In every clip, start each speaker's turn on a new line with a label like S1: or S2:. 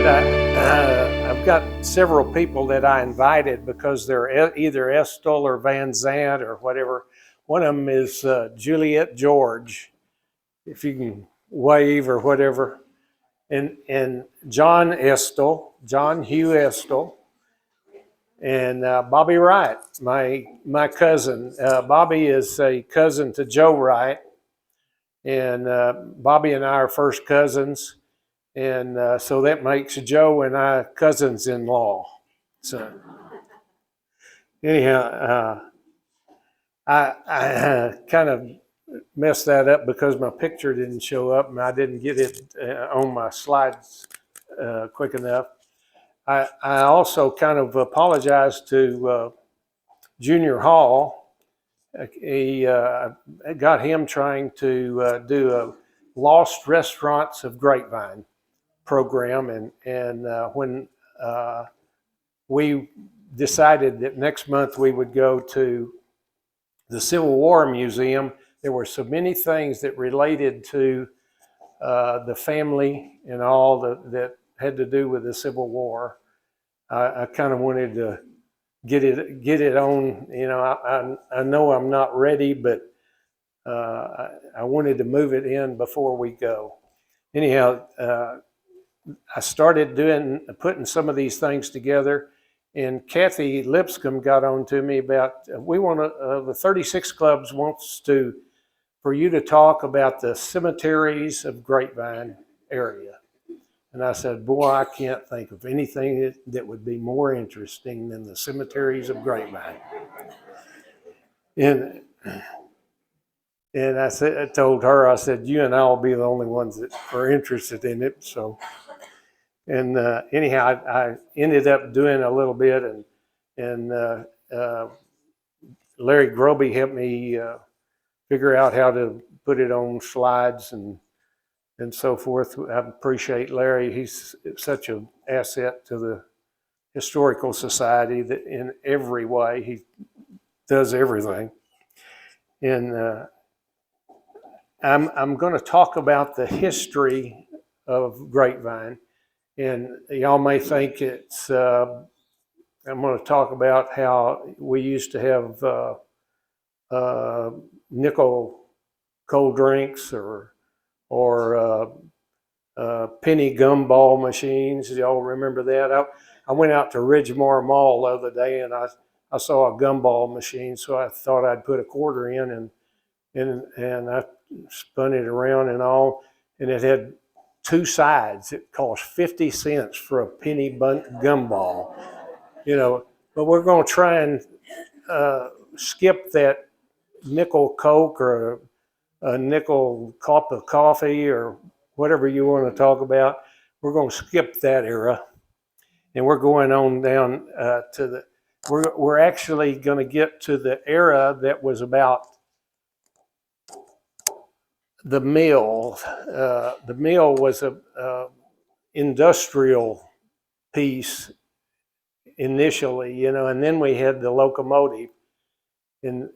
S1: I've got several people that I invited because they're either Estills or Van Zandt or whatever. One of them is Juliet George, if you can wave or whatever, and John Estills, John Hugh Estills, and Bobby Wright, my cousin. Bobby is a cousin to Joe Wright, and Bobby and I are first cousins. And so that makes Joe and I cousins-in-law. So anyhow, I kind of messed that up because my picture didn't show up and I didn't get it on my slides quick enough. I also kind of apologized to Junior Hall. I got him trying to do a Lost Restaurants of Grapevine program, and when we decided that next month we would go to the Civil War Museum, there were so many things that related to the family and all that had to do with the Civil War. I kind of wanted to get it on. You know, I know I'm not ready, but I wanted to move it in before we go. Anyhow, I started putting some of these things together, and Kathy Lipscomb got on to me about the 36 Clubs wants for you to talk about the cemeteries of Grapevine area. And I said, boy, I can't think of anything that would be more interesting than the cemeteries of Grapevine. And I told her, I said, you and I will be the only ones that are interested in it. So. And anyhow, I ended up doing a little bit, and Larry Groby helped me figure out how to put it on slides and so forth. I appreciate Larry. He's such an asset to the Historical Society that in every way he does everything. And I'm going to talk about the history of Grapevine. And y'all may think I'm going to talk about how we used to have nickel cold drinks or penny gumball machines. Y'all remember that? I went out to Ridgemore Mall the other day and I saw a gumball machine, so I thought I'd put a quarter in and I spun it around and all, and it had two sides. It cost 50 cents for a penny gumball, you know. But we're going to try and skip that nickel Coke or a nickel cup of coffee or whatever you want to talk about. We're going to skip that era, and we're going on down to we're actually going to get to the era that was about the mill. The mill was a industrial piece initially, you know, and then we had the locomotive, and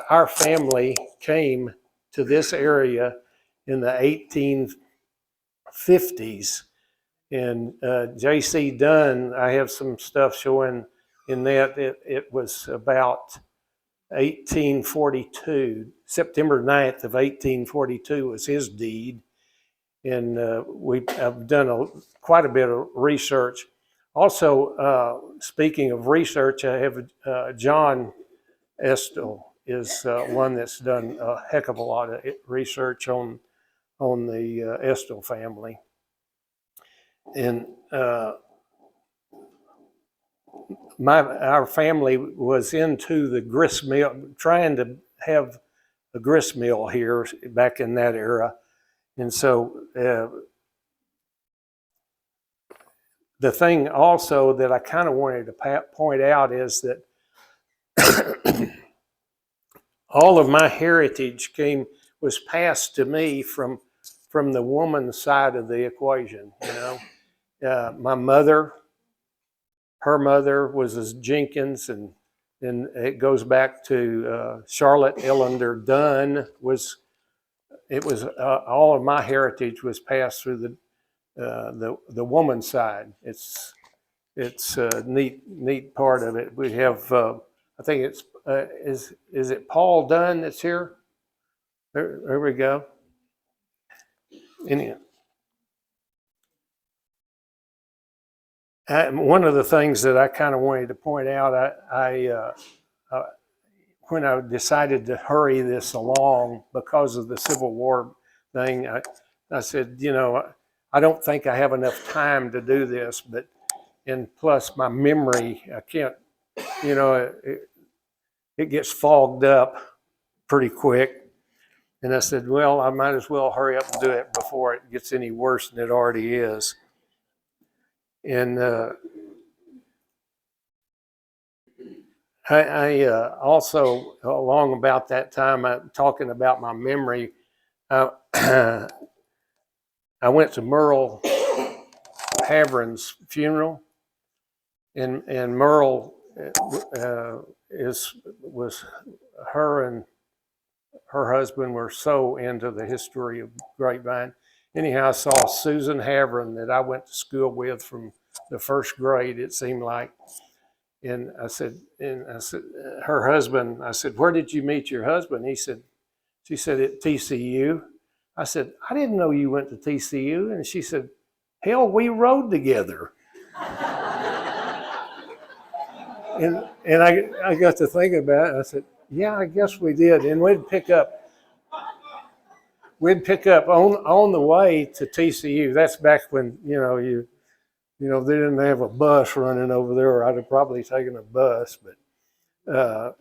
S1: our family came to this area in the 1850s, and J.C. Dunn, I have some stuff showing in that it was about 1842, September 9th of 1842 was his deed. And I've done quite a bit of research. Also, speaking of research, I have John Estills is one that's done a heck of a lot of research on the Estills family. And our family was into the grist mill, trying to have a grist mill here back in that era. And so the thing also that I kind of wanted to point out is that all of my heritage was passed to me from the woman's side of the equation. You know, my mother, her mother was a Jenkins, and it goes back to Charlotte Ellender Dunn. All of my heritage was passed through the woman's side. It's a neat part of it. We have I think it's is it Paul Dunn that's here? There we go. One of the things that I kind of wanted to point out, when I decided to hurry this along because of the Civil War thing, I said, I don't think I have enough time to do this, and plus my memory, I can't, it gets fogged up pretty quick. And I said, well, I might as well hurry up and do it before it gets any worse than it already is. And I also, along about that time, I'm talking about my memory. I went to Merle Haverin's funeral, and Merle was her and her husband were so into the history of Grapevine. Anyhow, I saw Susan Haverin that I went to school with from the first grade, it seemed like. And I said, her husband, I said, where did you meet your husband? She said, at TCU. I said, I didn't know you went to TCU. And she said, hell, we rode together. and I got to think about it. I said, yeah, I guess we did. And we'd pick up on the way to TCU. That's back when, they didn't have a bus running over there, or I'd have probably taken a bus. But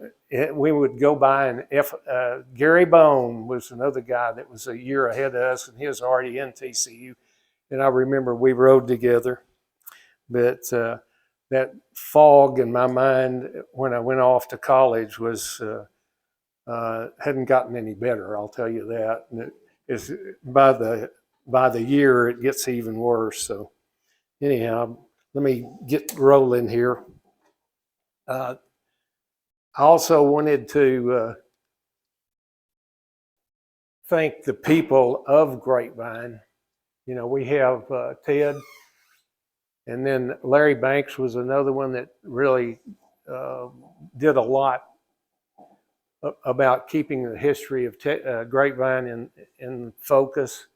S1: we would go by, and Gary Bone was another guy that was a year ahead of us, and he was already in TCU. And I remember we rode together. But that fog in my mind when I went off to college was hadn't gotten any better. I'll tell you that. And by the year it gets even worse. So anyhow, let me get rolling here. I also wanted to thank the people of Grapevine. We have Ted, and then Larry Banks was another one that really did a lot about keeping the history of Grapevine in focus.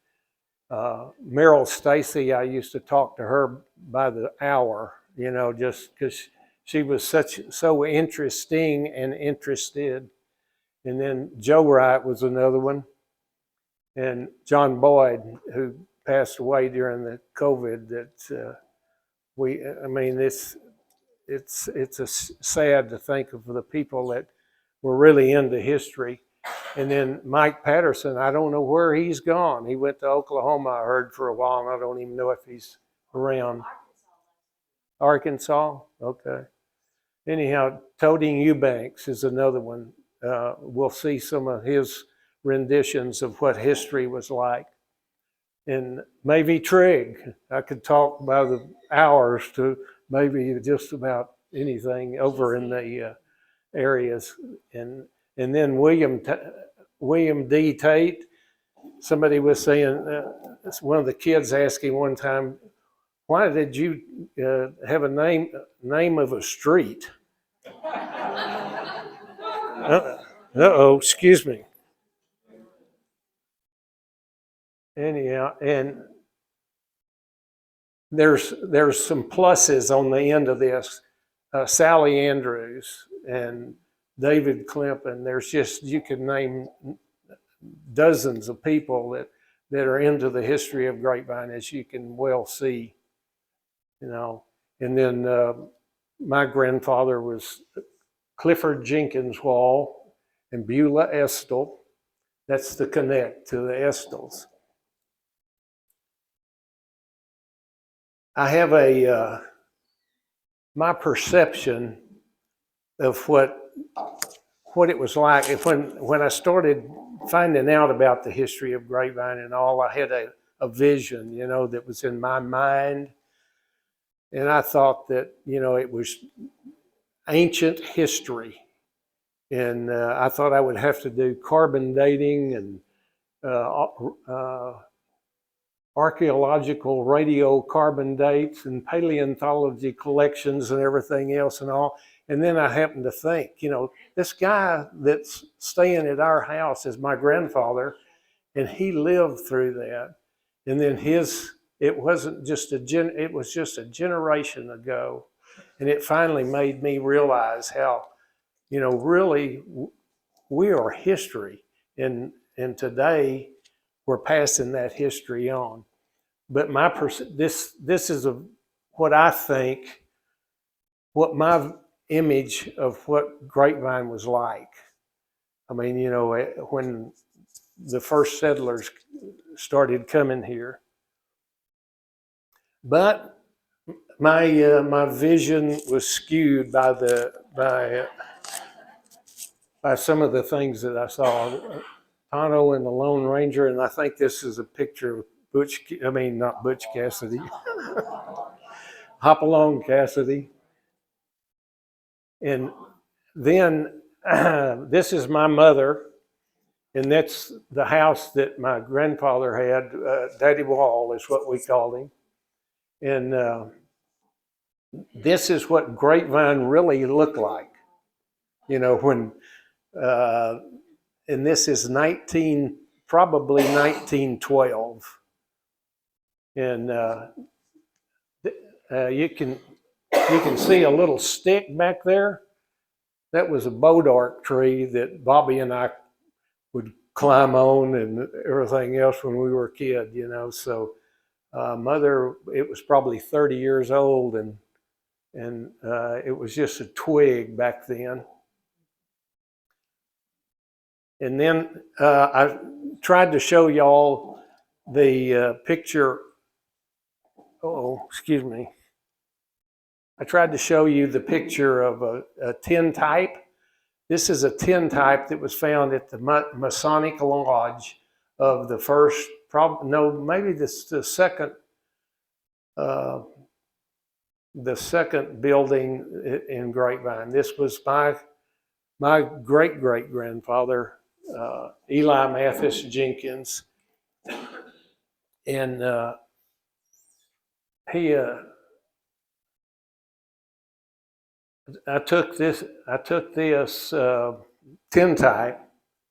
S1: Meryl Stacy, I used to talk to her by the hour, just because she was so interesting and interested. And then Joe Wright was another one, and John Boyd, who passed away during the COVID. That it's sad to think of the people that were really into history. And then Mike Patterson, I don't know where he's gone. He went to Oklahoma, I heard, for a while, and I don't even know if he's around. Arkansas? Okay. Anyhow, Toading Eubanks is another one. We'll see some of his renditions of what history was like. And Mavie Trigg, I could talk by the hours to maybe just about anything over in the areas. And then William D. Tate. Somebody was saying, one of the kids asked him one time, why did you have a name of a street? Uh-oh, excuse me. Anyhow, and there's some pluses on the end of this. Sally Andrews and David Klimpin. There's just, you could name dozens of people that are into the history of Grapevine, as you can well see. And then my grandfather was Clifford Jenkins Wall and Beulah Estill. That's the connect to the Estills. I have my perception of what it was like when I started finding out about the history of Grapevine and all. I had a vision, that was in my mind. And I thought that, it was ancient history. And I thought I would have to do carbon dating and archaeological radiocarbon dates and paleontology collections and everything else and all. And then I happened to think, this guy that's staying at our house is my grandfather, and he lived through that. And then it wasn't just it was just a generation ago. And it finally made me realize how, really we are history. And today we're passing that history on. But this is what I think, what my image of what Grapevine was like. I mean, when the first settlers started coming here. But my vision was skewed by some of the things that I saw. Tonto and the Lone Ranger, and I think this is a picture of not Butch Cassidy, Hopalong Cassidy. And then this is my mother, and that's the house that my grandfather had. Daddy Wall is what we called him. And this is what Grapevine really looked like, when, and this is probably 1912. And you can see a little stick back there. That was a bodark tree that Bobby and I would climb on and everything else when we were a kid, So mother, it was probably 30 years old, and it was just a twig back then. And then I tried to show y'all the picture. Oh, excuse me. I tried to show you the picture of a tintype. This is a tintype that was found at the Masonic Lodge of the first, maybe this the second building in Grapevine. This was my great-great-grandfather, Eli Mathis Jenkins. And I took this tintype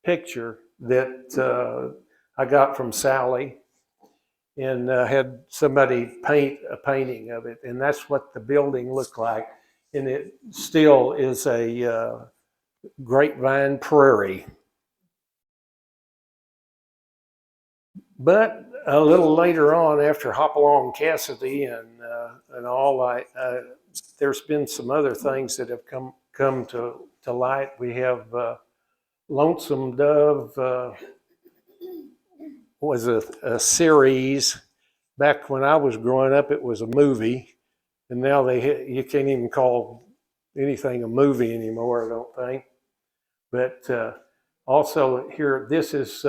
S1: picture that I got from Sally, and had somebody paint a painting of it, and that's what the building looked like. And it still is a grapevine prairie. But a little later on, after Hopalong Cassidy and all, there's been some other things that have come to light. We have Lonesome Dove was a series. Back when I was growing up, it was a movie, and now you can't even call anything a movie anymore, I don't think. But also here, this is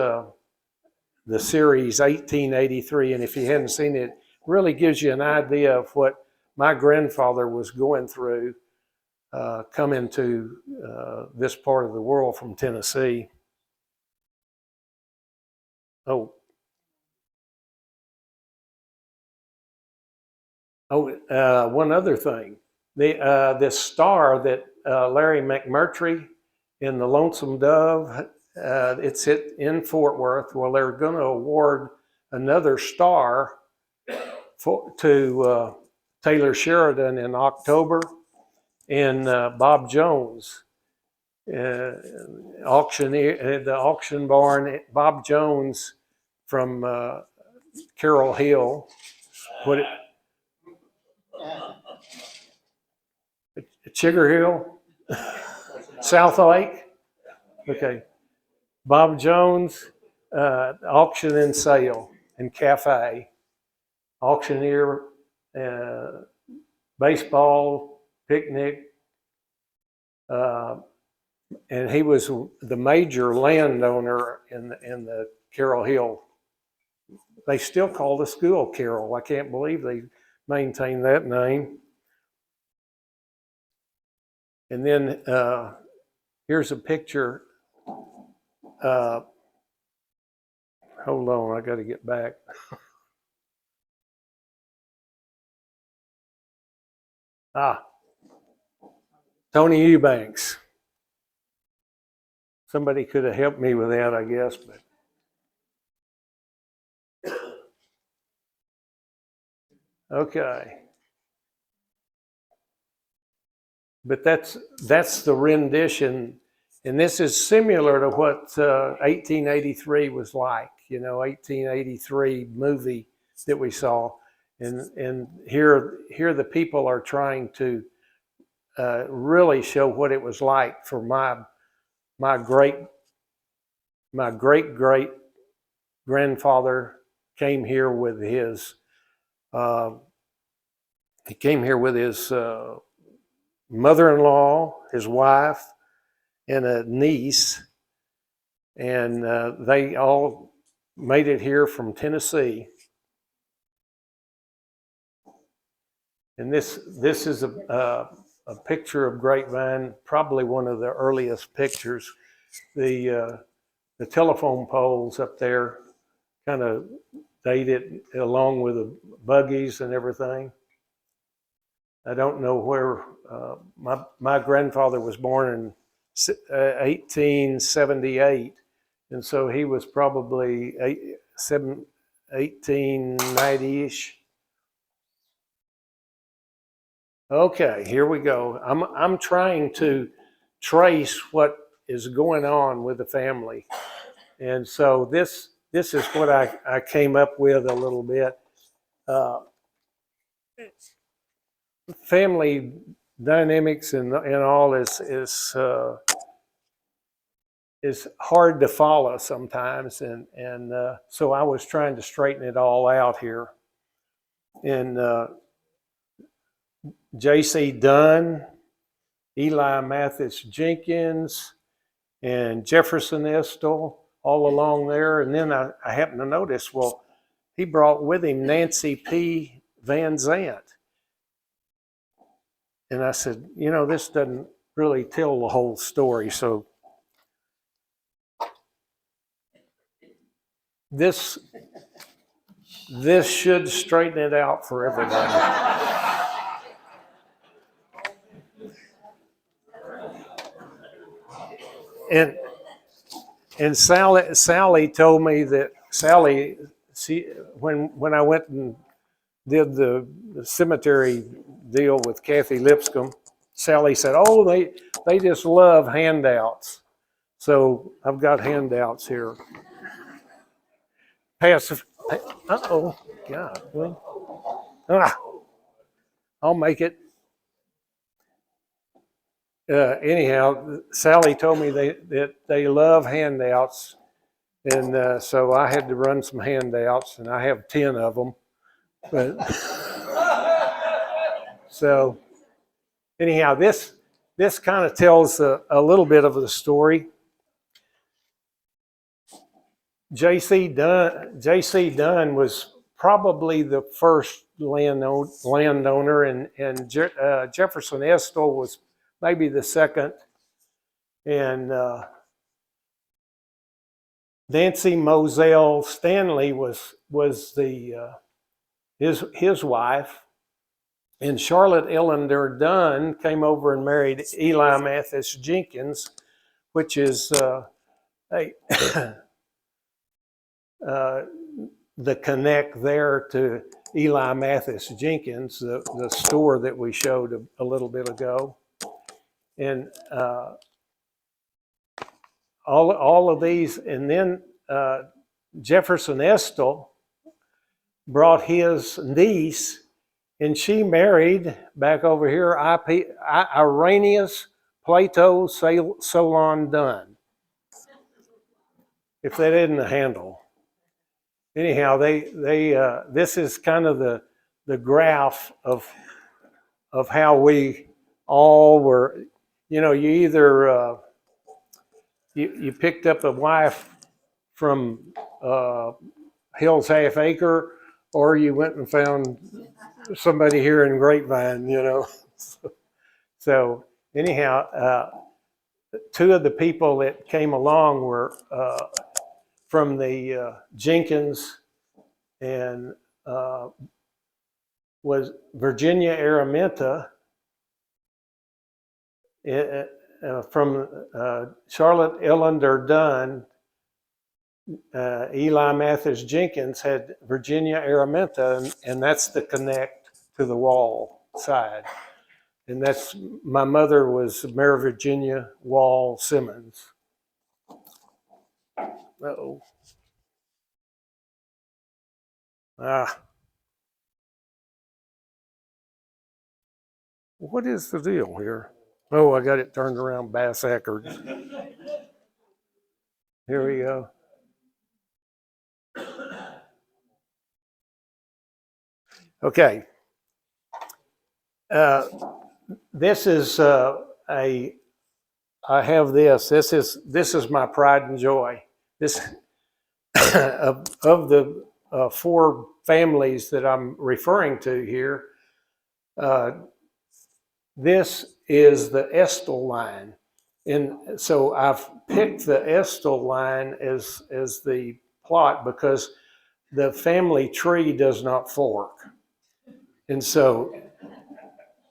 S1: the series 1883, and if you hadn't seen it, it really gives you an idea of what my grandfather was going through coming to this part of the world from Tennessee. One other thing. This star that Larry McMurtry in the Lonesome Dove, it's in Fort Worth. Well, they're going to award another star to Taylor Sheridan in October, and Bob Jones, auctioneer, the auction barn. Bob Jones from Carroll Hill. Chigger Hill? South Lake? Okay. Bob Jones, auction and sale and cafe, auctioneer, baseball, picnic, and he was the major landowner in the Carroll Hill. They still call the school Carroll. I can't believe they maintain that name. And then here's a picture. Hold on, I got to get back. Ah, Tony Eubanks. Somebody could have helped me with that, I guess, but. Okay. But that's the rendition, and this is similar to what 1883 was like. 1883 movie that we saw, and here the people are trying to really show what it was like for my great great grandfather came here with his uh, he came here with his mother-in-law, his wife, and a niece, and they all made it here from Tennessee. And this is a picture of Grapevine, probably one of the earliest pictures. The telephone poles up there kind of date it along with the buggies and everything. I don't know where my grandfather was born in 1878, and so he was probably 1890-ish. Okay, here we go. I'm trying to trace what is going on with the family, and so this is what I came up with a little bit. Family dynamics and all is hard to follow sometimes, and so I was trying to straighten it all out here. And J.C. Dunn, Eli Mathis Jenkins, and Jefferson Estills all along there. And then I happened to notice, well, he brought with him Nancy P. Van Zandt. And I said, this doesn't really tell the whole story. So this should straighten it out for everybody. And Sally told me that when I went and did the cemetery deal with Kathy Lipscomb, Sally said, "Oh, they just love handouts." So I've got handouts here. Passive. Uh-oh, God. Well, I'll make it. Anyhow, Sally told me that they love handouts, and so I had to run some handouts, and I have 10 of them. But so anyhow, this kind of tells a little bit of the story. J.C. Dunn was probably the first landowner, and Jefferson Estills was maybe the second, and Nancy Moselle Stanley was the his wife, and Charlotte Ellender Dunn came over and married Eli Mathis Jenkins, which is the connect there to Eli Mathis Jenkins, the store that we showed a little bit ago. And all of these, and then Jefferson Estills brought his niece, and she married, back over here, Irenaeus Plato Solon Dunn. If that isn't a handle. Anyhow, this is kind of the graph of how we all were. You either you picked up a wife from Hill's Half Acre, or you went and found somebody here in Grapevine. So anyhow, two of the people that came along were from the Jenkins, and was Virginia Araminta, from Charlotte Ellender Dunn, Eli Mathis Jenkins had Virginia Araminta, and that's the connect to the wall side. And that's, my mother was Mary Virginia Wall Simmons. Uh-oh. What is the deal here? Oh, I got it turned around backwards. Here we go. Okay. This is I have this. This is my pride and joy. This of the four families that I'm referring to here. This is the Estills line, and so I've picked the Estills line as the plot because the family tree does not fork, and so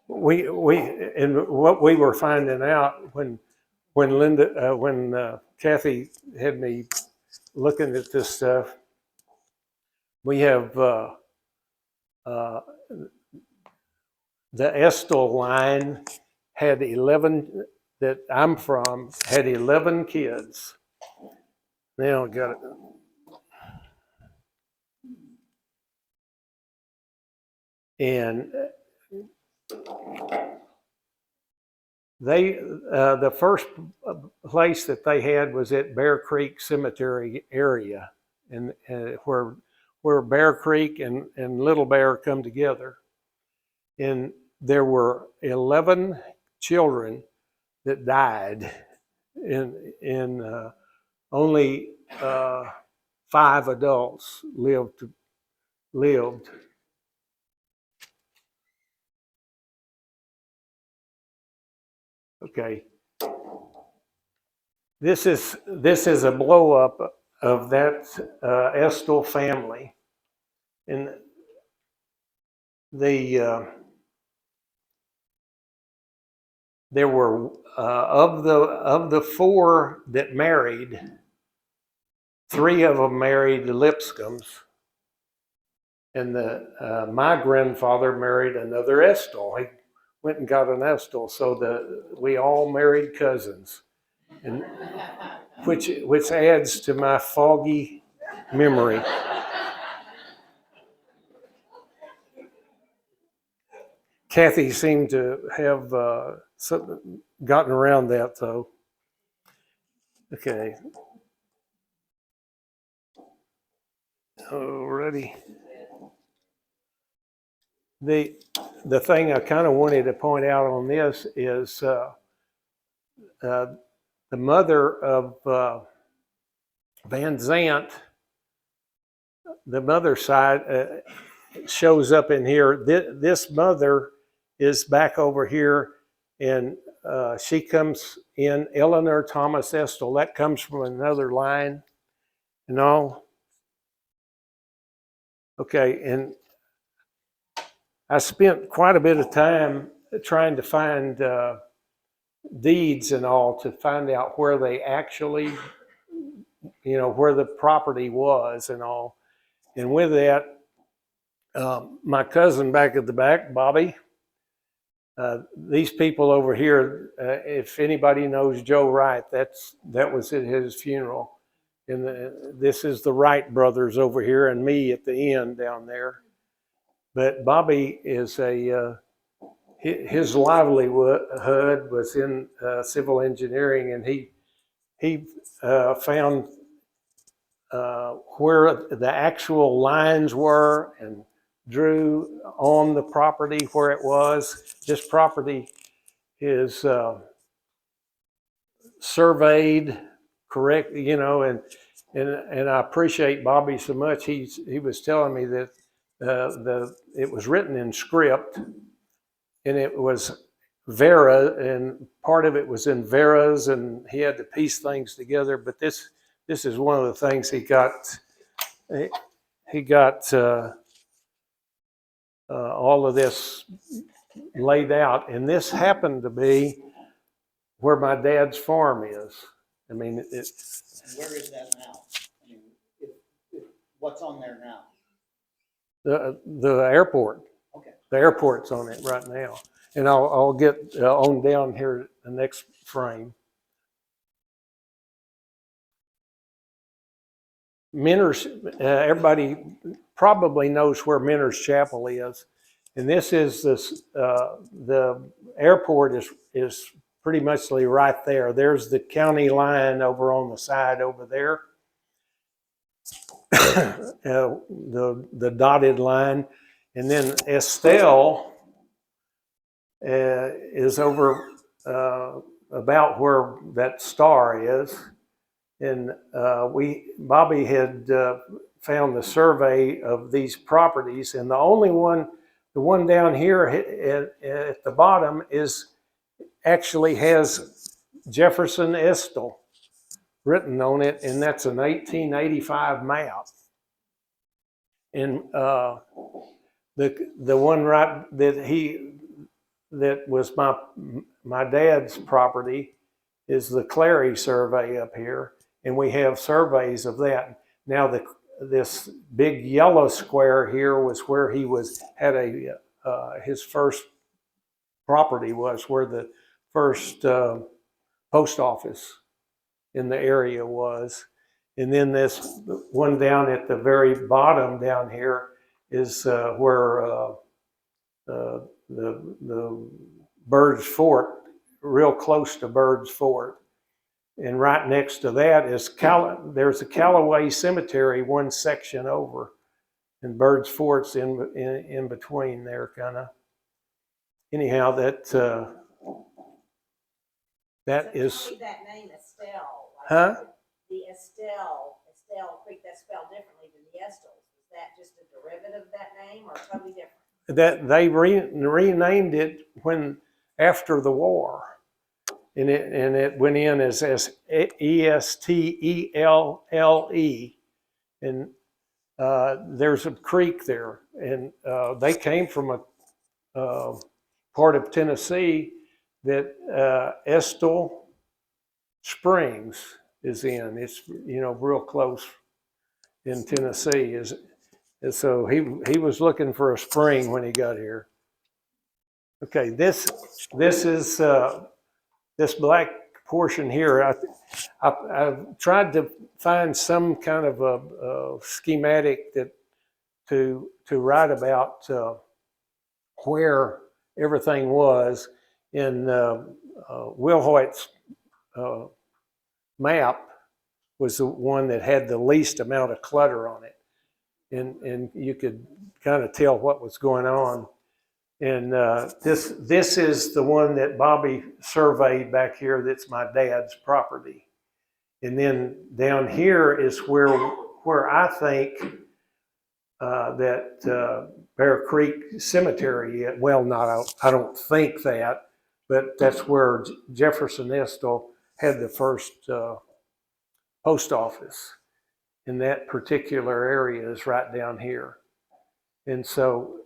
S1: we and what we were finding out when Kathy had me looking at this stuff, we have the Estills line had 11 that I'm from had 11 kids. Now I got it. And they the first place that they had was at Bear Creek Cemetery area, and where Bear Creek and Little Bear come together. And there were 11 children that died, and only 5 adults lived. Okay. This is a blow up of that Estills family, and there were of the 4 that married, 3 of them married Lipscombs, and my grandfather married another Estills. He went and got an Estills, so we all married cousins, and which adds to my foggy memory. Kathy seemed to have gotten around that, though. Okay. Alrighty. The thing I kind of wanted to point out on this is the mother of Van Zandt, the mother side shows up in here. This mother is back over here, and she comes in Eleanor Thomas Estills. That comes from another line and all. Okay, and I spent quite a bit of time trying to find deeds and all to find out where they actually, where the property was and all. And with that, my cousin back at the back, Bobby, these people over here, if anybody knows Joe Wright, that was at his funeral. And this is the Wright brothers over here and me at the end down there. But Bobby is his livelihood was in civil engineering, and he found where the actual lines were and drew on the property where it was. This property is surveyed correct, and I appreciate Bobby so much. He was telling me that it was written in script, and it was Vera, and part of it was in Vera's, and he had to piece things together. But this is one of the things he got. He got all of this laid out, and this happened to be where my dad's farm is. I mean,
S2: Where is that now? I mean, what's on there now?
S1: the airport.
S2: Okay.
S1: The airport's on it right now. And I'll get on down here the next frame. Minner's, everybody probably knows where Minner's Chapel is. And this is the airport is pretty much right there. There's the county line over on the side over there. The dotted line. And then Estills is over about where that star is. And Bobby had found the survey of these properties, and the one down here at the bottom actually has Jefferson Estills written on it, and that's an 1885 map. And the one right that was my dad's property is the Clary survey up here, and we have surveys of that. Now this big yellow square here was where he had his first property was, where the first post office in the area was. And then this one down at the very bottom down here is where the Bird's Fort, real close to Bird's Fort. And right next to that is there's a Callaway Cemetery one section over, and Bird's Fort's in between there, kind of. Anyhow, that is.
S3: That name Estills.
S1: Huh?
S3: The Estills Creek, that's spelled differently than the Estills. Is that just a derivative of that name, or totally different?
S1: That they renamed it after the war. And it went in as Estelle, and there's a creek there, and they came from a part of Tennessee that Estills Springs is in. It's real close in Tennessee. And so he was looking for a spring when he got here. Okay, this is. This black portion here, I've tried to find some kind of a schematic to write about where everything was. In Will Hoyt's map was the one that had the least amount of clutter on it, and you could kind of tell what was going on. And this is the one that Bobby surveyed back here. That's my dad's property. And then down here is where I think that Bear Creek Cemetery. Well, I don't think that, but that's where Jefferson Estills had the first post office. In that particular area is right down here, and so.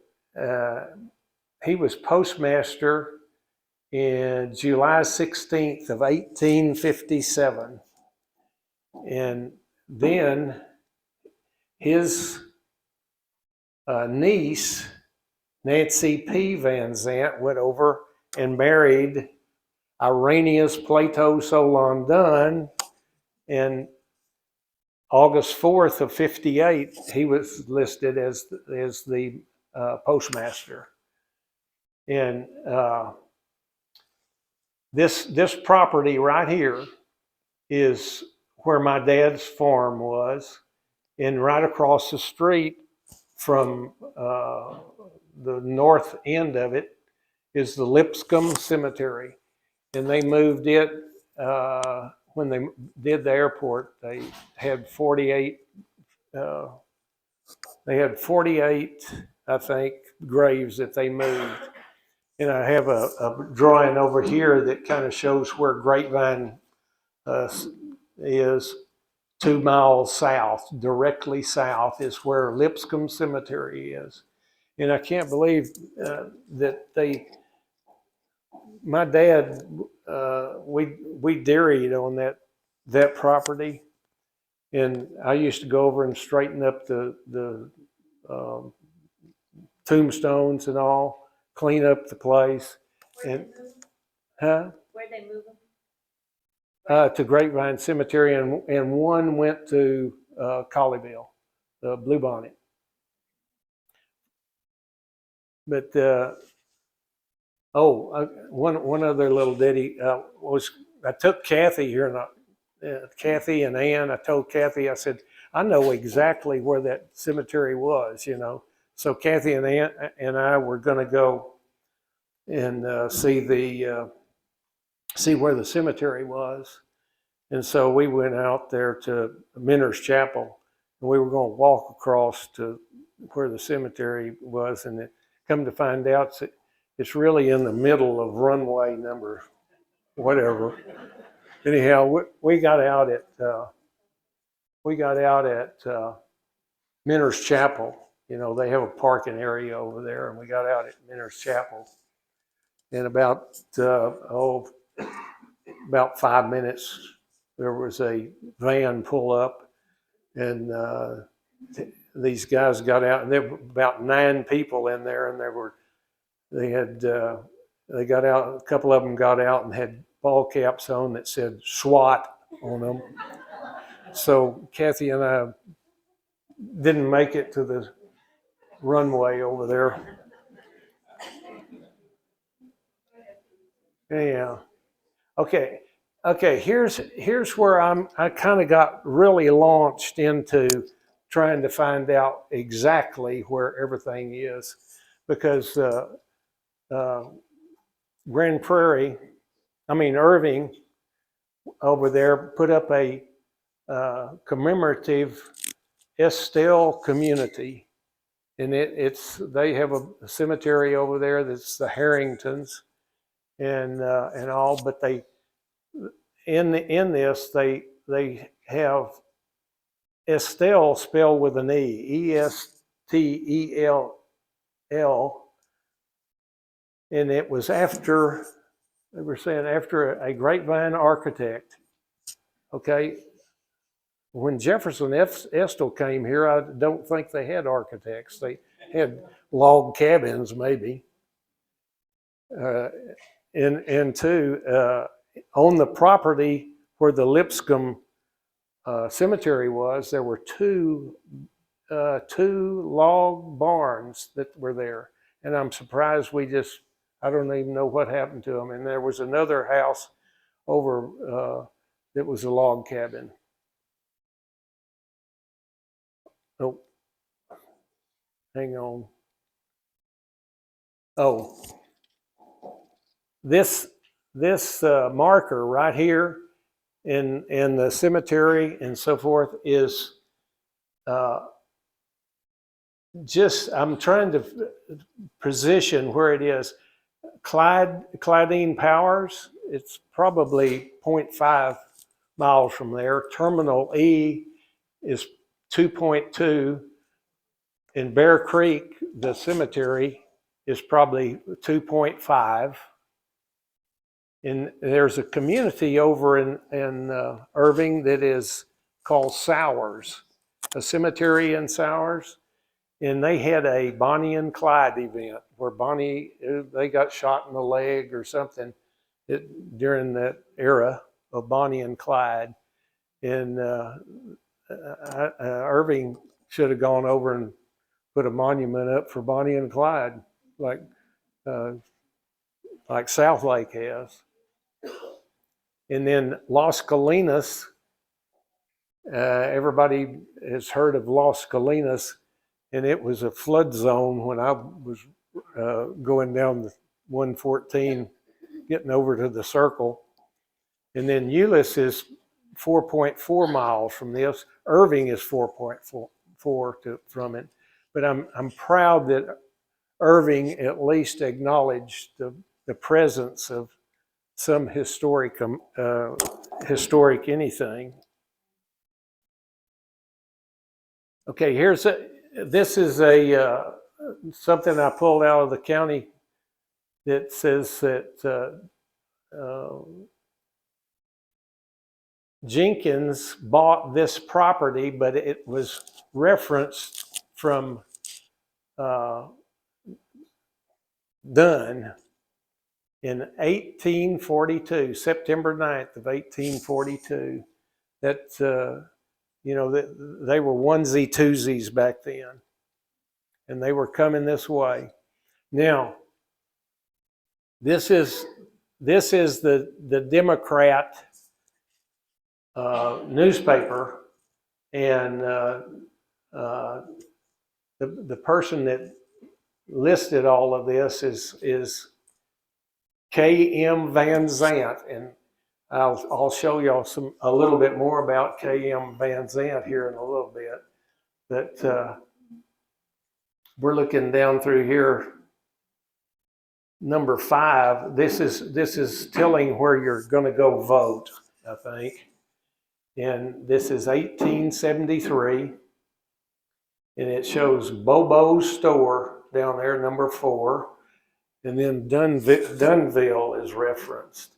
S1: He was postmaster in July 16th of 1857. And then his niece, Nancy P. Van Zandt, went over and married Irenaeus Plato Solon Dunn. And August 4th of 58, he was listed as the postmaster. And this property right here is where my dad's farm was, and right across the street from the north end of it is the Lipscomb Cemetery. And they moved it when they did the airport. They had 48. I think, graves that they moved. And I have a drawing over here that kind of shows where Grapevine is. 2 miles south, directly south, is where Lipscomb Cemetery is. And I can't believe that they my dad, we dairied on that property, and I used to go over and straighten up the um, tombstones and all, clean up the place,
S3: Where'd
S1: and
S3: they move 'em?
S1: huh?
S3: Where'd they move them?
S1: To Grapevine Cemetery, and one went to Colleyville, the Bluebonnet. But one other little ditty was I took Kathy here, and Kathy and Ann. I told Kathy, I said, I know exactly where that cemetery was, you know. So Kathy and Ann and I were going to go and see where the cemetery was. And so we went out there to Minner's Chapel, and we were going to walk across to where the cemetery was, and come to find out it's really in the middle of runway number whatever. Anyhow, we got out at Minner's Chapel. You know, they have a parking area over there, and we got out at Minner's Chapel. And about 5 minutes, there was a van pull up, and these guys got out, and there were about 9 people in there, and they got out. A couple of them got out and had ball caps on that said SWAT on them. So Kathy and I didn't make it to the runway over there. Yeah. Okay. Okay. Here's where I kind of got really launched into trying to find out exactly where everything is, because Irving over there put up a commemorative Estills community, and they have a cemetery over there that's the Harringtons, and all, but they in this they have Estills spelled with an Estell, and it was after, they were saying, after a Grapevine architect. Okay, when Jefferson Estill came here, I don't think they had architects. They had log cabins, maybe. And two, on the property where the Lipscomb cemetery was, there were two log barns that were there, and I'm surprised I don't even know what happened to them. And there was another house over that was a log cabin. Oh, hang on. Oh, this marker right here in the cemetery and so forth is I'm trying to position where it is. Clydeen Powers, it's probably 0.5 miles from there. Terminal E is 2.2. In Bear Creek, the cemetery is probably 2.5. And there's a community over in Irving that is called Sowers, a cemetery in Sowers. And they had a Bonnie and Clyde event where they got shot in the leg or something during that era of Bonnie and Clyde. And Irving should have gone over and put a monument up for Bonnie and Clyde, like South Lake has. And then Las Colinas, everybody has heard of Las Colinas, and it was a flood zone when I was going down the 114, getting over to the circle. And then Euless is 4.4 miles from this. Irving is 4.4 from it. But I'm proud that Irving at least acknowledged the presence of some historic anything. Okay, this is something I pulled out of the county that says that Jenkins bought this property, but it was referenced from Dunn in 1842, September 9th of 1842. That, they were onesie twosies back then, and they were coming this way. Now, this is the Democrat newspaper, and the person that listed all of this is K.M. Van Zandt, and I'll show y'all a little bit more about K.M. Van Zandt here in a little bit. But we're looking down through here. Number 5. This is telling where you're going to go vote, I think. And this is 1873, and it shows Bobo's store down there, number 4, and then Dunville is referenced.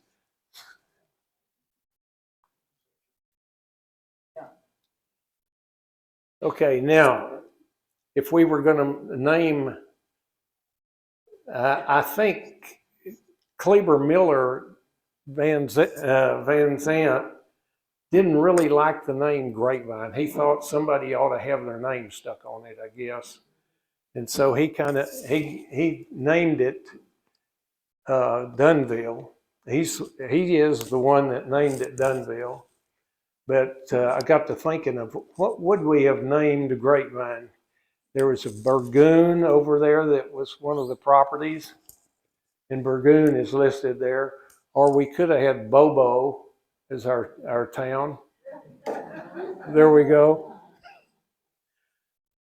S1: Okay, now, if we were going to name, I think Kleber Miller Van Zandt didn't really like the name Grapevine. He thought somebody ought to have their name stuck on it, I guess. And so he named it Dunville. He is the one that named it Dunville. But I got to thinking of what would we have named Grapevine? There was a Burgoon over there that was one of the properties, and Burgoon is listed there. Or we could have had Bobo as our town. There we go.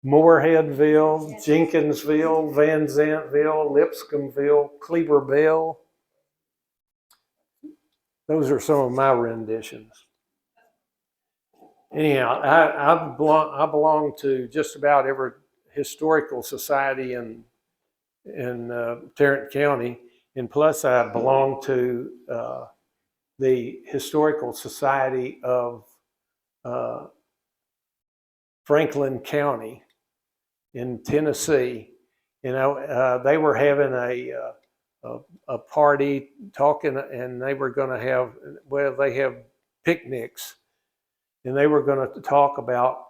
S1: Moorheadville, Jenkinsville, Van Zantville, Lipscomville, Kleberville. Those are some of my renditions. Anyhow, I belong to just about every historical society in Tarrant County, and plus I belong to the Historical Society of Franklin County in Tennessee, and they were having a party talking, and they were going to have, well, they have picnics, and they were going to talk about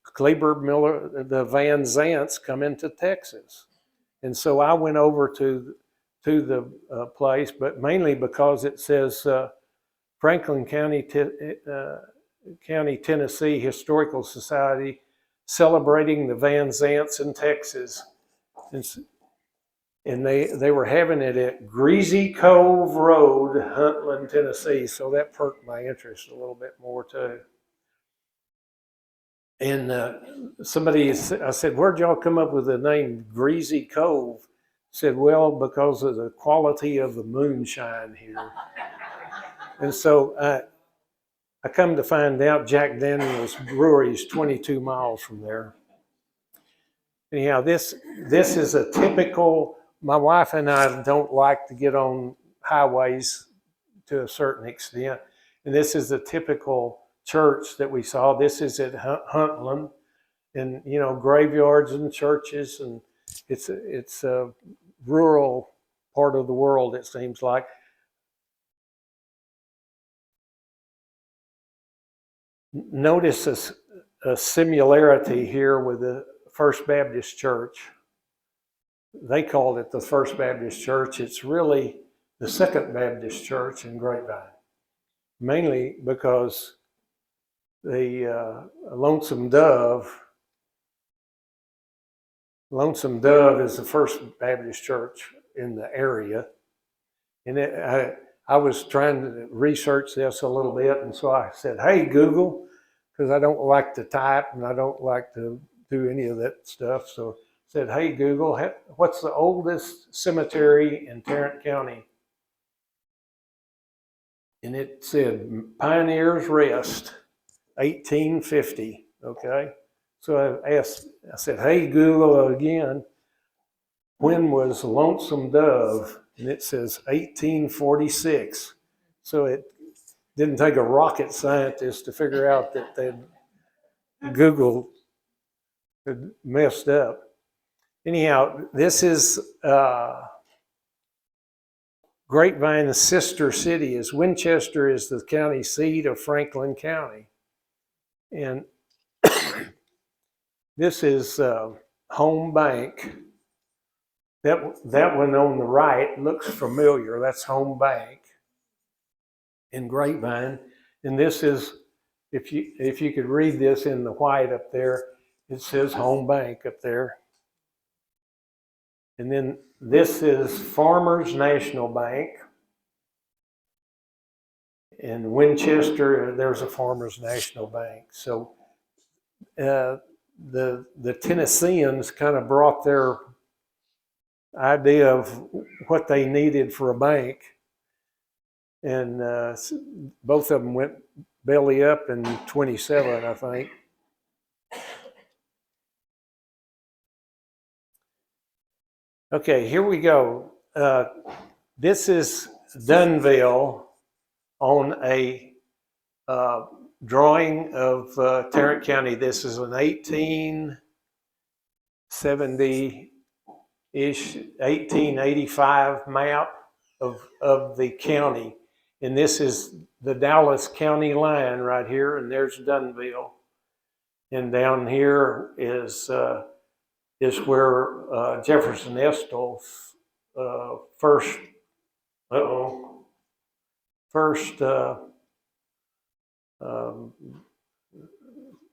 S1: Kleber Miller, the Van Zandts coming to Texas. And so I went over to the place, but mainly because it says Franklin County, Tennessee Historical Society celebrating the Van Zandts in Texas. And they were having it at Greasy Cove Road, Huntland, Tennessee. So that perked my interest a little bit more too. And I said, where'd y'all come up with the name Greasy Cove? Said, well, because of the quality of the moonshine here. And so I come to find out Jack Daniel's Brewery is 22 miles from there. Anyhow, this is a typical, my wife and I don't like to get on highways to a certain extent. And this is a typical church that we saw. This is at Huntland, and graveyards and churches, and it's a rural part of the world, it seems like. Notice a similarity here with the First Baptist Church. They called it the First Baptist Church. It's really the Second Baptist Church in Grapevine, mainly because the Lonesome Dove is the First Baptist Church in the area. And I was trying to research this a little bit, and so I said, hey, Google, because I don't like to type and I don't like to do any of that stuff. So I said, hey, Google, what's the oldest cemetery in Tarrant County? And it said Pioneers Rest, 1850, okay? So I said, hey, Google again, when was Lonesome Dove? And it says 1846. So it didn't take a rocket scientist to figure out that Google had messed up. Anyhow, this is Grapevine's sister city. Is Winchester is the county seat of Franklin County. And this is Home Bank. That one on the right looks familiar. That's Home Bank in Grapevine. And this is, if you could read this in the white up there, it says Home Bank up there. And then this is Farmers National Bank. In Winchester, there's a Farmers National Bank. So the Tennesseans kind of brought their idea of what they needed for a bank, and both of them went belly up in 27, I think. Okay, here we go. This is Dunville on a drawing of Tarrant County. This is an 1870-ish, 1885 map of the county. And this is the Dallas County line right here, and there's Dunville. And down here is where Jefferson Estills first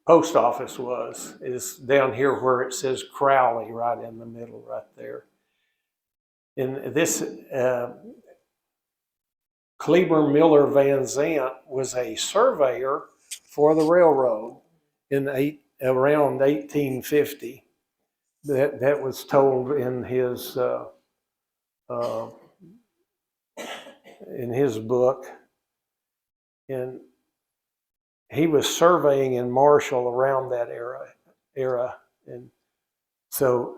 S1: post office is down here where it says Crowley right in the middle right there. And this Kleber Miller Van Zandt was a surveyor for the railroad around 1850. That was told in his book, and he was surveying in Marshall around that era, and so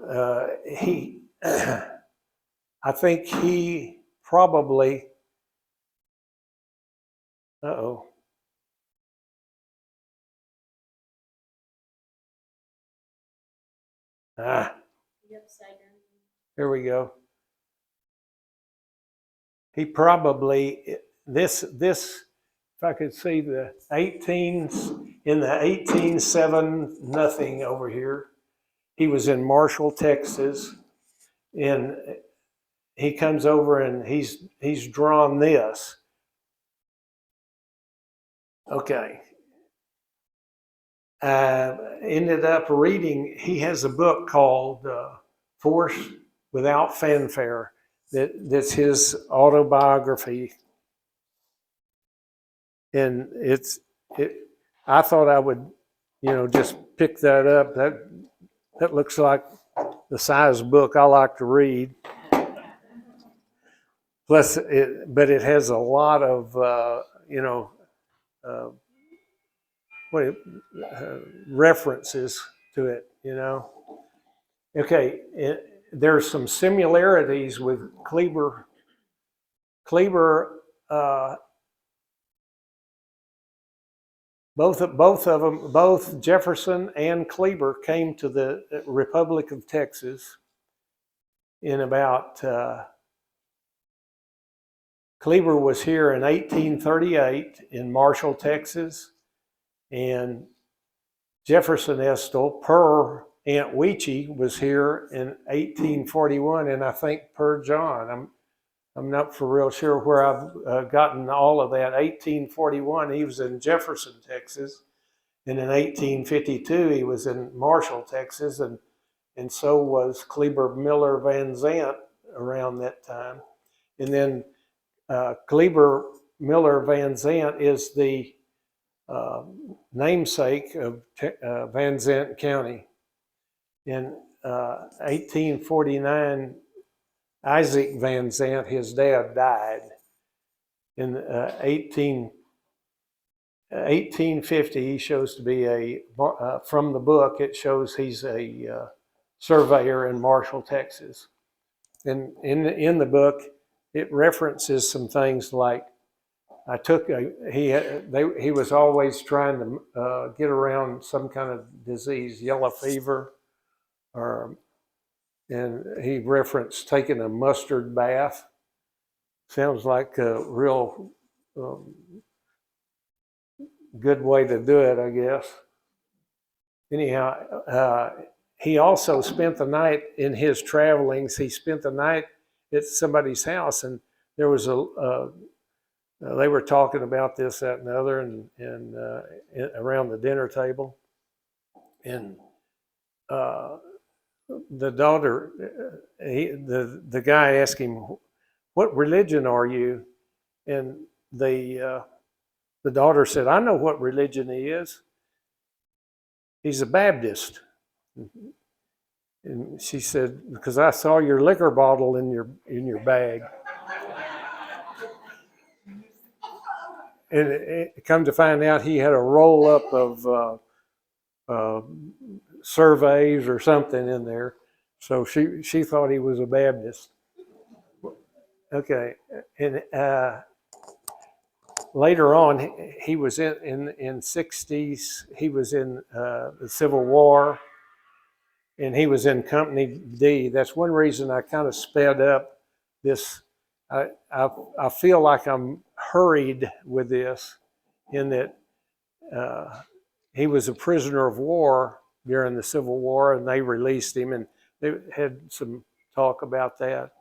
S1: he, I think he probably, here we go. He probably, this, if I could see the 1807 nothing over here. He was in Marshall, Texas, and he comes over and he's drawn this. Okay. Ended up reading, he has a book called Force Without Fanfare. That's his autobiography. And I thought I would, just pick that up. That looks like the size book I like to read. Plus, but it has a lot of, references to it, Okay, there's some similarities with Kleber. Both Jefferson and Kleber came to the Republic of Texas in about, Kleber was here in 1838 in Marshall, Texas, and Jefferson Estill, per Aunt Weechie, was here in 1841, and I think per John. I'm not for real sure where I've gotten all of that. 1841, he was in Jefferson, Texas, and in 1852, he was in Marshall, Texas, and so was Kleber Miller Van Zandt around that time. And then Kleber Miller Van Zandt is the namesake of Van Zandt County. In 1849, Isaac Van Zandt, his dad, died. In 1850, he shows to be from the book, it shows he's a surveyor in Marshall, Texas. And in the book, it references some things like he was always trying to get around some kind of disease, yellow fever, and he referenced taking a mustard bath. Sounds like a real good way to do it, I guess. Anyhow, he also spent the night in his travelings. He spent the night at somebody's house, and there was they were talking about this, that, and the other, and around the dinner table, and the daughter, the guy asked him, "What religion are you?" And the daughter said, "I know what religion he is. He's a Baptist." And she said, "Because I saw your liquor bottle in your bag." And it come to find out, he had a roll up of surveys or something in there, so she thought he was a Baptist. Okay, and later on, he was in 60s. He was in the Civil War, and he was in Company D. That's one reason I kind of sped up this. I feel like I'm hurried with this, in that he was a prisoner of war during the Civil War, and they released him, and they had some talk about that.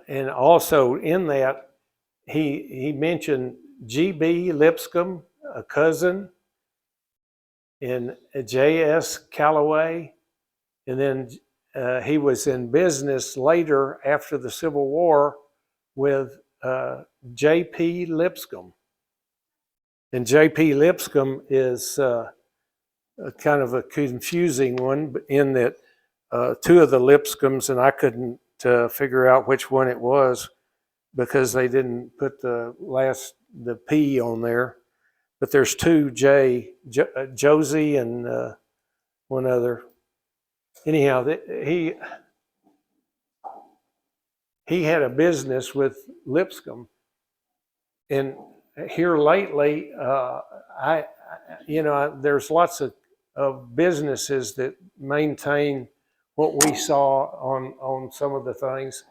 S1: And also in that, he mentioned G.B. Lipscomb, a cousin, and J.S. Calloway, and then he was in business later after the Civil War with J.P. Lipscomb. And J.P. Lipscomb is kind of a confusing one, in that two of the Lipscombs, and I couldn't figure out which one it was because they didn't put the P on there. But there's two Josie and one other. Anyhow, he had a business with Lipscomb, and here lately, there's lots of businesses that maintain what we saw on some of the things.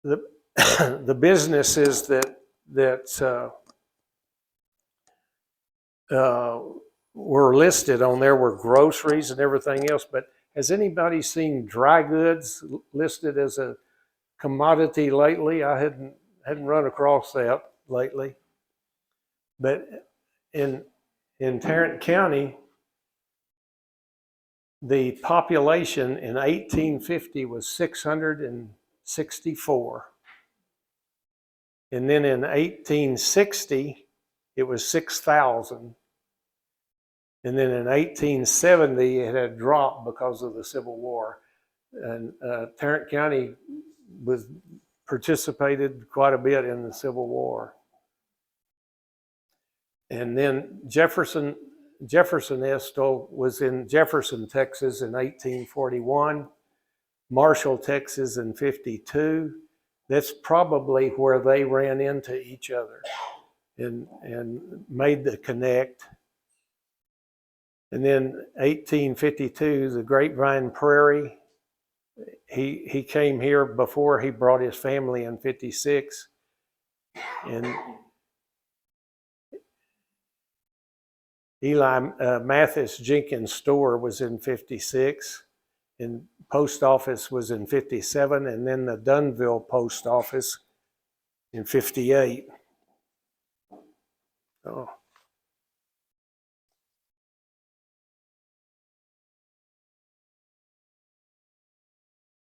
S1: The businesses that were listed on there were groceries and everything else. But has anybody seen dry goods listed as a commodity lately? I hadn't run across that lately. But in Tarrant County, the population in 1850 was 664. And then in 1860, it was 6,000. And then in 1870, it had dropped because of the Civil War. And Tarrant County participated quite a bit in the Civil War. And then Jefferson Estill was in Jefferson, Texas in 1841, Marshall, Texas in 52. That's probably where they ran into each other and made the connect. And then 1852, the Grapevine Prairie, he came here before he brought his family in 56. And Eli Mathis Jenkins' store was in 56, and post office was in 57, and then the Dunville post office in 58. Oh.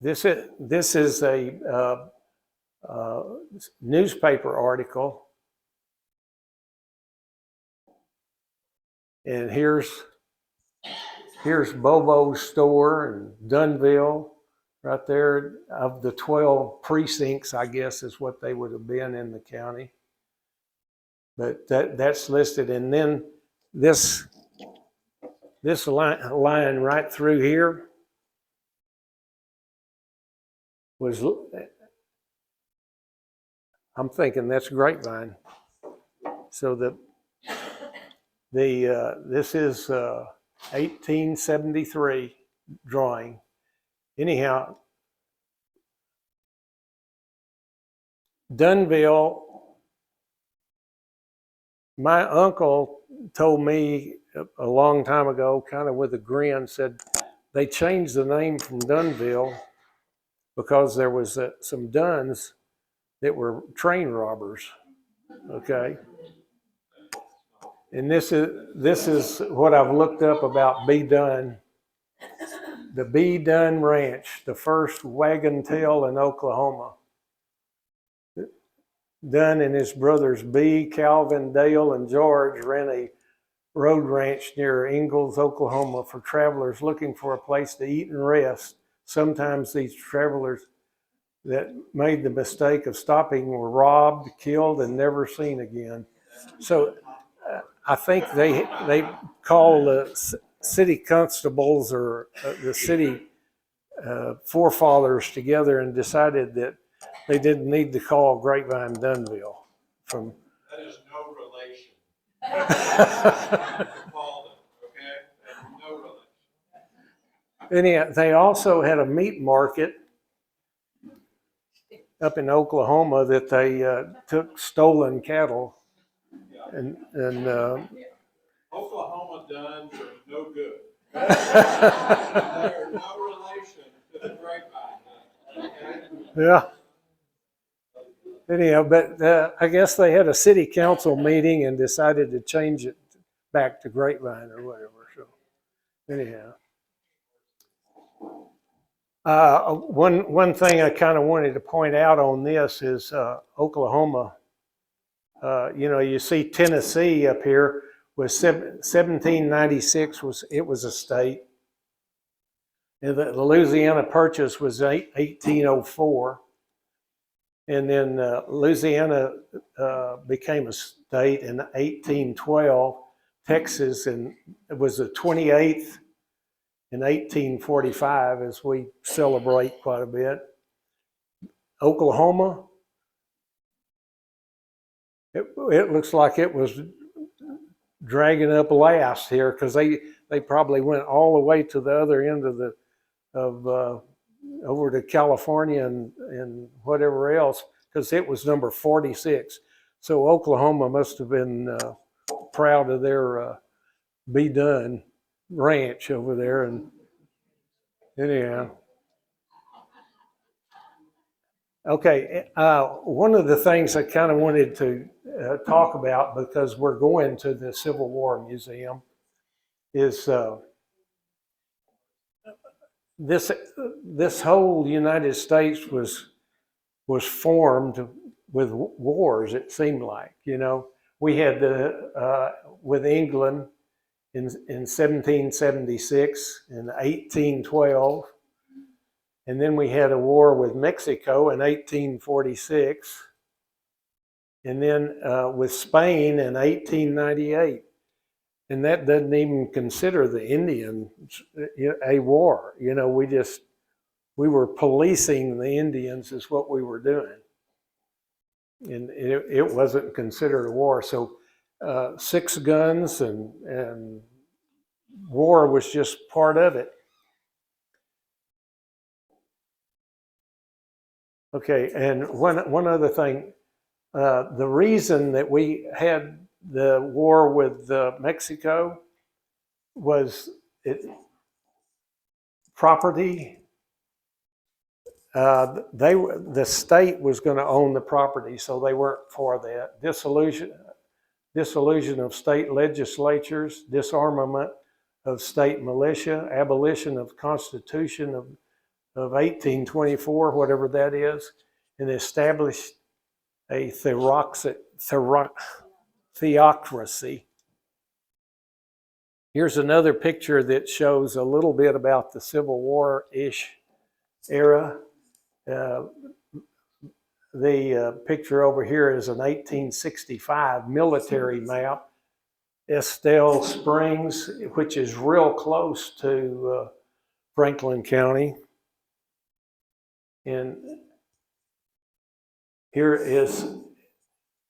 S1: This is a newspaper article. And here's Bobo's store and Dunville right there. Of the 12 precincts, I guess, is what they would have been in the county. But that's listed. And then this line right through here was, I'm thinking that's Grapevine. So this is 1873 drawing. Anyhow, Dunville, my uncle told me a long time ago, kind of with a grin, said they changed the name from Dunville because there was some Duns that were train robbers. Okay, and this is what I've looked up about B. Dunn, the B. Dunn Ranch, the first wagon tail in Oklahoma. Dunn and his brothers B, Calvin, Dale, and George ran a road ranch near Ingalls, Oklahoma for travelers looking for a place to eat and rest. Sometimes these travelers that made the mistake of stopping were robbed, killed, and never seen again. So I think they call the city constables or the city forefathers together and decided that they didn't need to call Grapevine Dunville. From
S4: that is no relation. Called it, okay? No relation.
S1: Anyhow, they also had a meat market up in Oklahoma that they took stolen cattle, and
S4: Oklahoma Duns are no good. They're no relation to the Grapevine. Okay?
S1: yeah. Anyhow, but I guess they had a city council meeting and decided to change it back to Grapevine or whatever. So, anyhow, one thing I kind of wanted to point out on this is Oklahoma. You see Tennessee up here was 1796 was a state. And the Louisiana Purchase was 1804. And then Louisiana became a state in 1812. Texas, and it was the 28th in 1845, as we celebrate quite a bit. Oklahoma, it looks like it was dragging up last here because they probably went all the way to the other end of over to California and whatever else, because it was number 46. So Oklahoma must have been proud of their Be Done ranch over there. And anyhow, okay, one of the things I kind of wanted to talk about, because we're going to the Civil War Museum, is this whole United States was formed with wars. It seemed like, we had with England in 1776 and 1812, and then we had a war with Mexico in 1846, and then with Spain in 1898. And that doesn't even consider the Indians a war. We were policing the Indians is what we were doing. And it wasn't considered a war. So 6 guns and war was just part of it. Okay, and one other thing, the reason that we had the war with Mexico was property. The state was going to own the property, so they weren't for that. Dissolution of state legislatures, disarmament of state militia, abolition of Constitution of 1824, whatever that is, and established a theocracy. Here's another picture that shows a little bit about the Civil War-ish era. The picture over here is an 1865 military map, Estills Springs, which is real close to Franklin County. And here is,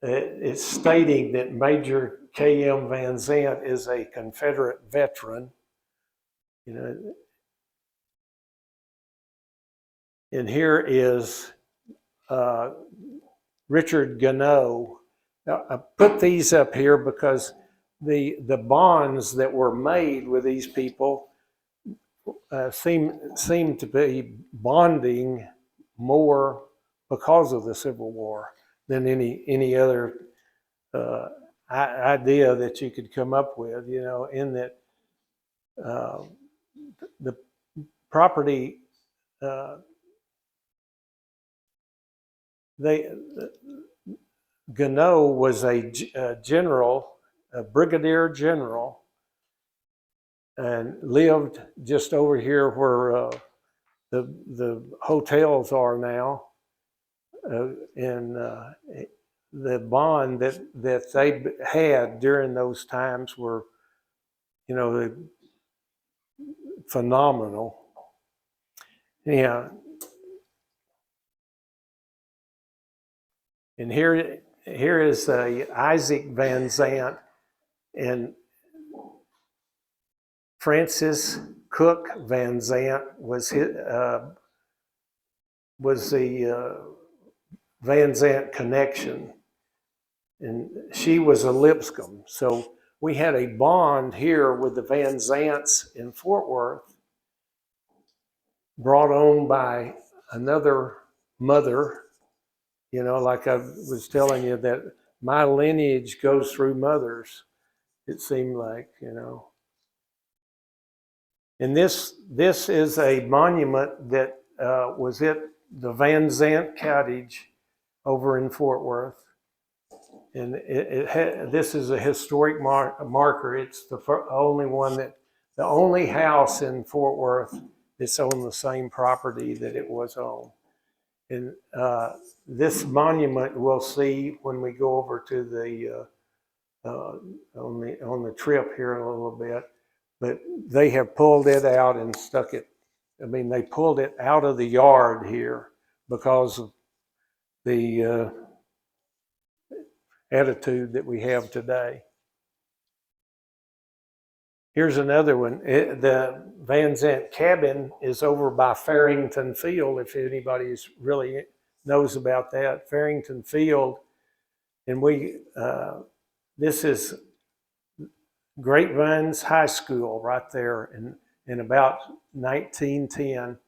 S1: it's stating that Major K.M. Van Zandt is a Confederate veteran. You know, and here is Richard Gannot. Now, I put these up here because the bonds that were made with these people seem to be bonding more because of the Civil War than any other idea that you could come up with. You know, in that the property Gannot was a general, a brigadier general, and lived just over here where the hotels are now. And the bond that they had during those times were, you know, phenomenal. Yeah. And here is Isaac Van Zandt and Francis Cook Van Zandt was the Van Zandt connection, and she was a Lipscomb. So we had a bond here with the Van Zandts in Fort Worth, brought on by another mother. You know, like I was telling you, that my lineage goes through mothers, it seemed like, you know. And this is a monument that was at the Van Zandt Cottage over in Fort Worth. And this is a historic marker. It's the only one the only house in Fort Worth that's on the same property that it was on. And this monument we'll see when we go over to the on the trip here in a little bit. But they have pulled it out and stuck it. I mean, they pulled it out of the yard here because of the attitude that we have today. Here's another one. The Van Zandt cabin is over by Farrington Field, if anybody really knows about that. Farrington Field, and this is Grapevine's High School right there in about 1910.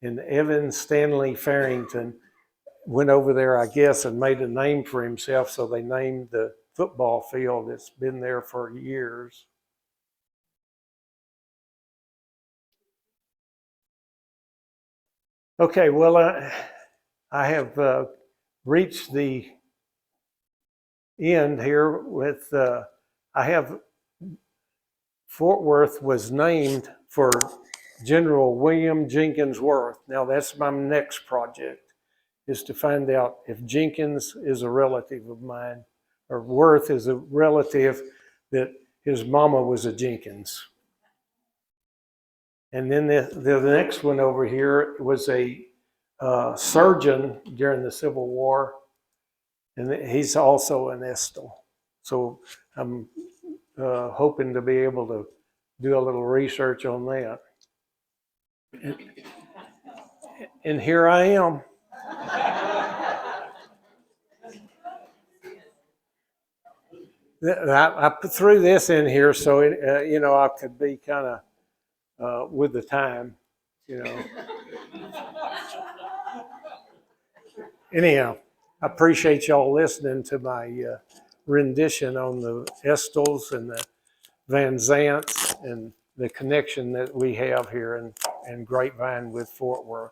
S1: And Evan Stanley Farrington went over there, I guess, and made a name for himself, so they named the football field that's been there for years. Okay, well, I have reached the end here with, I have, Fort Worth was named for General William Jenkins Worth. Now that's my next project, is to find out if Jenkins is a relative of mine, or Worth is a relative that his mama was a Jenkins. And then the next one over here was a surgeon during the Civil War, and he's also an Estills. So I'm hoping to be able to do a little research on that. And here I am. I threw this in here so you know, I could be kind of with the time, you know. Anyhow, I appreciate y'all listening to my rendition on the Estills and the Van Zandts and the connection that we have here in Grapevine with Fort Worth.